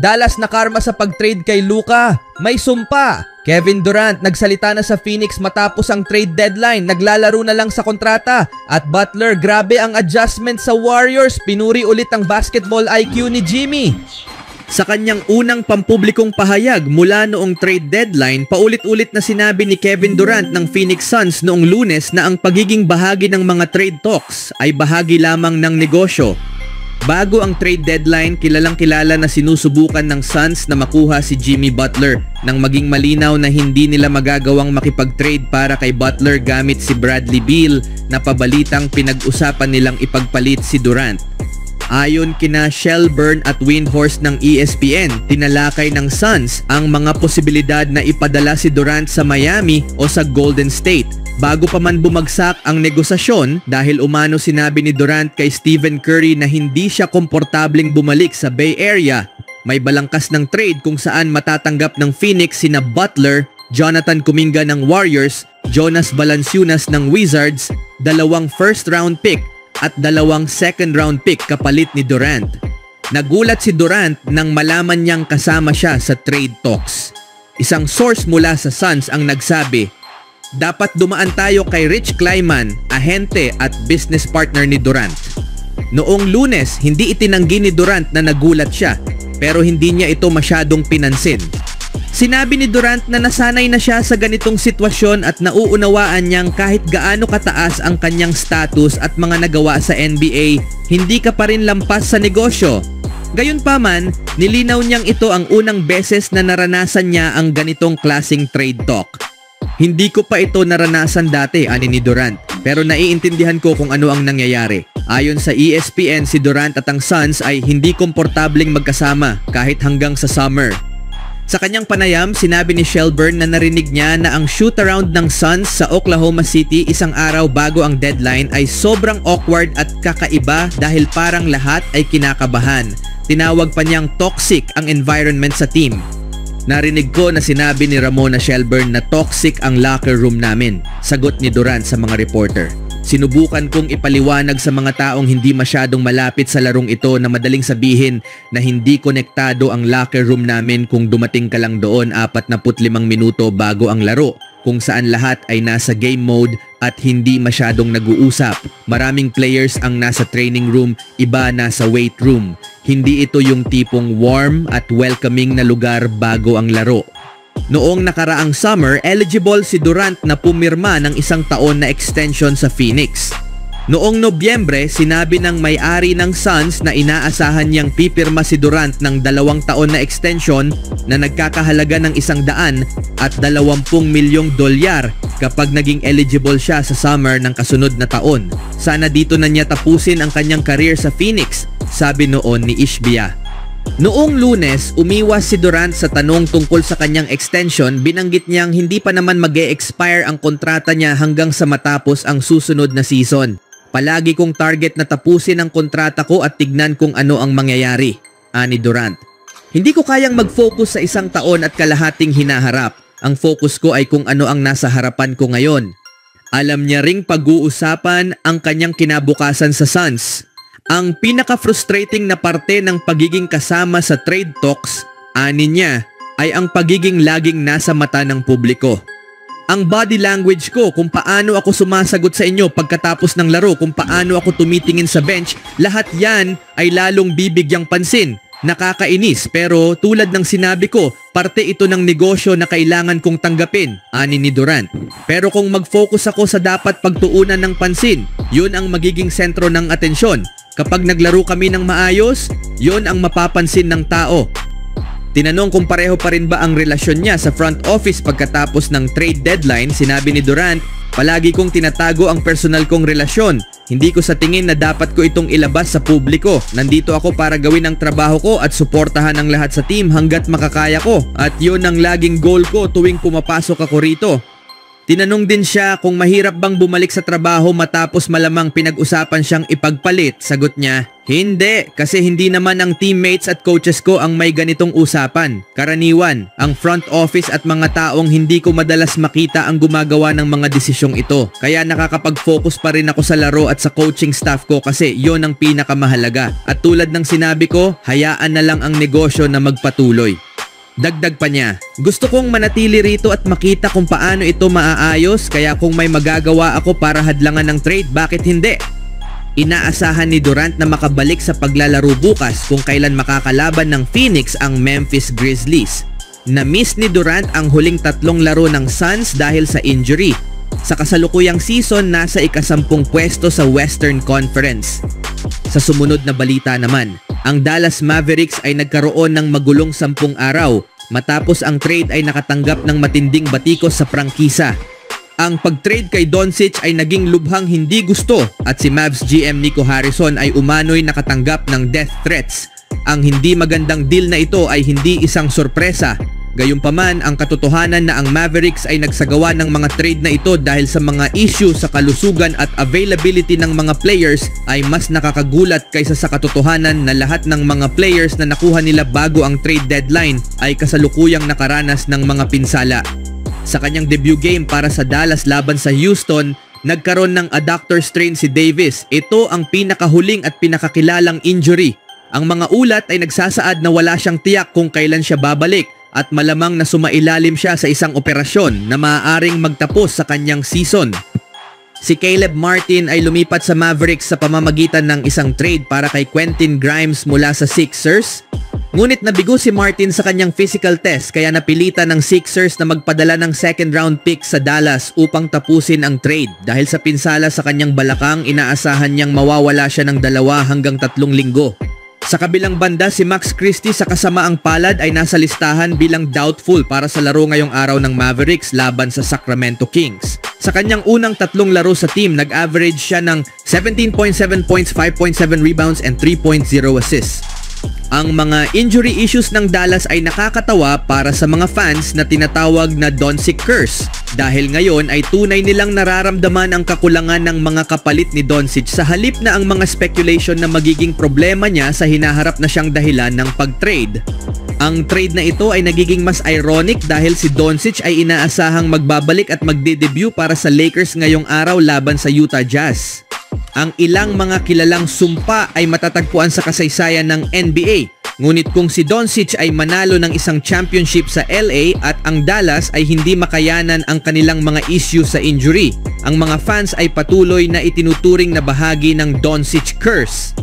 Dallas na karma sa pag-trade kay Luka. May sumpa. Kevin Durant nagsalita na sa Phoenix matapos ang trade deadline. Naglalaro na lang sa kontrata. At Butler, grabe ang adjustment sa Warriors. Pinuri ulit ang basketball IQ ni Jimmy. Sa kanyang unang pampublikong pahayag mula noong trade deadline, paulit-ulit na sinabi ni Kevin Durant ng Phoenix Suns noong Lunes na ang pagiging bahagi ng mga trade talks ay bahagi lamang ng negosyo. Bago ang trade deadline, kilalang-kilala na sinusubukan ng Suns na makuha si Jimmy Butler nang maging malinaw na hindi nila magagawang makipag-trade para kay Butler gamit si Bradley Beal na pabalitang pinag-usapan nilang ipagpalit si Durant. Ayon kina Shelburne at Windhorst ng ESPN, tinalakay ng Suns ang mga posibilidad na ipadala si Durant sa Miami o sa Golden State. Bago pa man bumagsak ang negosasyon dahil umano sinabi ni Durant kay Stephen Curry na hindi siya komportableng bumalik sa Bay Area, may balangkas ng trade kung saan matatanggap ng Phoenix sina Butler, Jonathan Kuminga ng Warriors, Jonas Valanciunas ng Wizards, 2 first round pick at 2 second round pick kapalit ni Durant. Nagulat si Durant nang malaman niyang kasama siya sa trade talks. Isang source mula sa Suns ang nagsabi, dapat dumaan tayo kay Rich Kleiman, ahente at business partner ni Durant. Noong Lunes, hindi itinanggi ni Durant na nagulat siya, pero hindi niya ito masyadong pinansin. Sinabi ni Durant na nasanay na siya sa ganitong sitwasyon at nauunawaan niyang kahit gaano kataas ang kanyang status at mga nagawa sa NBA, hindi ka pa rin lampas sa negosyo. Gayunpaman, nilinaw niyang ito ang unang beses na naranasan niya ang ganitong klaseng trade talk. Hindi ko pa ito naranasan dati, ani ni Durant, pero naiintindihan ko kung ano ang nangyayari. Ayon sa ESPN, si Durant at ang Suns ay hindi komportableng magkasama kahit hanggang sa summer. Sa kanyang panayam, sinabi ni Shelburne na narinig niya na ang shoot-around ng Suns sa Oklahoma City isang araw bago ang deadline ay sobrang awkward at kakaiba dahil parang lahat ay kinakabahan. Tinawag pa niyang toxic ang environment sa team. Narinig ko na sinabi ni Ramona Shelburne na toxic ang locker room namin, sagot ni Durant sa mga reporter. Sinubukan kong ipaliwanag sa mga taong hindi masyadong malapit sa larong ito na madaling sabihin na hindi konektado ang locker room namin kung dumating ka lang doon 45 minuto bago ang laro, kung saan lahat ay nasa game mode at hindi masyadong nag-uusap. Maraming players ang nasa training room, iba nasa weight room. Hindi ito yung tipong warm at welcoming na lugar bago ang laro. Noong nakaraang summer, eligible si Durant na pumirma ng 1 taon na extension sa Phoenix. Noong Nobyembre, sinabi ng may-ari ng Suns na inaasahan niyang pipirma si Durant ng 2 taon na extension na nagkakahalaga ng $100 at $20 milyong kapag naging eligible siya sa summer ng kasunod na taon. Sana dito na niya tapusin ang kanyang career sa Phoenix, sabi noon ni Ishbia. Noong Lunes, umiwas si Durant sa tanong tungkol sa kanyang extension. Binanggit niyang hindi pa naman mag-e-expire ang kontrata niya hanggang sa matapos ang susunod na season. Palagi kong target na tapusin ang kontrata ko at tignan kung ano ang mangyayari, ani Durant. Hindi ko kayang mag-focus sa 1 taon at kalahating hinaharap. Ang focus ko ay kung ano ang nasa harapan ko ngayon. Alam niya ring pag-uusapan ang kanyang kinabukasan sa Suns. Ang pinaka-frustrating na parte ng pagiging kasama sa trade talks, ani niya, ay ang pagiging laging nasa mata ng publiko. Ang body language ko, kung paano ako sumasagot sa inyo pagkatapos ng laro, kung paano ako tumitingin sa bench, lahat yan ay lalong bibigyang pansin. Nakakainis, pero tulad ng sinabi ko, parte ito ng negosyo na kailangan kong tanggapin, ani ni Durant. Pero kung mag-focus ako sa dapat pagtuunan ng pansin, yun ang magiging sentro ng atensyon. Kapag naglaro kami ng maayos, yon ang mapapansin ng tao. Tinanong kung pareho pa rin ba ang relasyon niya sa front office pagkatapos ng trade deadline, sinabi ni Durant, palagi kong tinatago ang personal kong relasyon. Hindi ko sa tingin na dapat ko itong ilabas sa publiko. Nandito ako para gawin ang trabaho ko at suportahan ang lahat sa team hanggat makakaya ko. At yon ang laging goal ko tuwing pumapasok ako rito. Tinanong din siya kung mahirap bang bumalik sa trabaho matapos malamang pinag-usapan siyang ipagpalit. Sagot niya, Hindi, kasi hindi naman ang teammates at coaches ko ang may ganitong usapan. Karaniwan, ang front office at mga taong hindi ko madalas makita ang gumagawa ng mga desisyong ito. Kaya nakakapag-focus pa rin ako sa laro at sa coaching staff ko kasi yon ang pinakamahalaga. At tulad ng sinabi ko, hayaan na lang ang negosyo na magpatuloy. Dagdag pa niya, gusto kong manatili rito at makita kung paano ito maaayos, kaya kung may magagawa ako para hadlangan ng trade, bakit hindi? Inaasahan ni Durant na makabalik sa paglalaro bukas kung kailan makakalaban ng Phoenix ang Memphis Grizzlies. Na-miss ni Durant ang huling 3 laro ng Suns dahil sa injury. Sa kasalukuyang season, nasa ika-10 pwesto sa Western Conference. Sa sumunod na balita naman, ang Dallas Mavericks ay nagkaroon ng magulong 10 araw matapos ang trade ay nakatanggap ng matinding batikos sa prangkisa. Ang pag-trade kay Doncic ay naging lubhang hindi gusto at si Mavs GM Nico Harrison ay umano'y nakatanggap ng death threats. Ang hindi magandang deal na ito ay hindi isang sorpresa. Gayunpaman, ang katotohanan na ang Mavericks ay nagsagawa ng mga trade na ito dahil sa mga issue sa kalusugan at availability ng mga players ay mas nakakagulat kaysa sa katotohanan na lahat ng mga players na nakuha nila bago ang trade deadline ay kasalukuyang nakaranas ng mga pinsala. Sa kanyang debut game para sa Dallas laban sa Houston, nagkaroon ng adductor strain si Davis. Ito ang pinakahuling at pinakakilalang injury. Ang mga ulat ay nagsasaad na wala siyang tiyak kung kailan siya babalik at malamang na sumailalim siya sa isang operasyon na maaaring magtapos sa kanyang season. Si Caleb Martin ay lumipat sa Mavericks sa pamamagitan ng isang trade para kay Quentin Grimes mula sa Sixers. Ngunit nabigo si Martin sa kanyang physical test kaya napilitan ng Sixers na magpadala ng second round pick sa Dallas upang tapusin ang trade. Dahil sa pinsala sa kanyang balakang, inaasahan niyang mawawala siya ng 2 hanggang 3 linggo. Sa kabilang banda, si Max Christie sa kasamaang palad ay nasa listahan bilang doubtful para sa laro ngayong araw ng Mavericks laban sa Sacramento Kings. Sa kanyang unang 3 laro sa team, nag-average siya ng 17.7 points, 5.7 rebounds and 3.0 assists. Ang mga injury issues ng Dallas ay nakakatawa para sa mga fans na tinatawag na Doncic curse dahil ngayon ay tunay nilang nararamdaman ang kakulangan ng mga kapalit ni Doncic sa halip na ang mga speculation na magiging problema niya sa hinaharap na siyang dahilan ng pag-trade. Ang trade na ito ay nagiging mas ironic dahil si Doncic ay inaasahang magbabalik at magde-debut para sa Lakers ngayong araw laban sa Utah Jazz. Ang ilang mga kilalang sumpa ay matatagpuan sa kasaysayan ng NBA. Ngunit kung si Doncic ay manalo ng isang championship sa LA at ang Dallas ay hindi makayanan ang kanilang mga issue sa injury, ang mga fans ay patuloy na itinuturing na bahagi ng Doncic curse.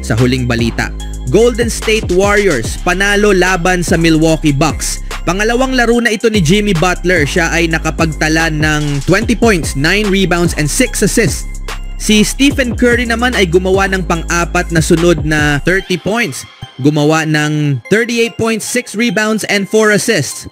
Sa huling balita, Golden State Warriors panalo laban sa Milwaukee Bucks. Pangalawang laro na ito ni Jimmy Butler, siya ay nakapagtala ng 20 points, 9 rebounds and 6 assists. Si Stephen Curry naman ay gumawa ng pang-apat na sunod na 30 points. Gumawa ng 38 points, 6 rebounds and 4 assists.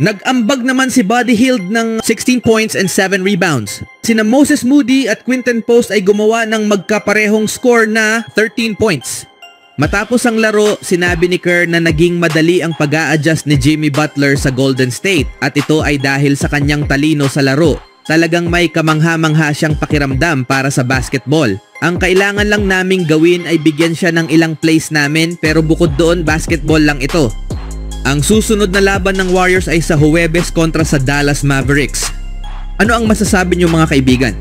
Nag-ambag naman si Buddy Hield ng 16 points and 7 rebounds. Sina Moses Moody at Quinton Post ay gumawa ng magkaparehong score na 13 points. Matapos ang laro, sinabi ni Kerr na naging madali ang pag-a-adjust ni Jimmy Butler sa Golden State at ito ay dahil sa kanyang talino sa laro. Talagang may kamangha-mangha siyang pakiramdam para sa basketball. Ang kailangan lang naming gawin ay bigyan siya ng ilang plays namin pero bukod doon basketball lang ito. Ang susunod na laban ng Warriors ay sa Huwebes kontra sa Dallas Mavericks. Ano ang masasabi niyo mga kaibigan?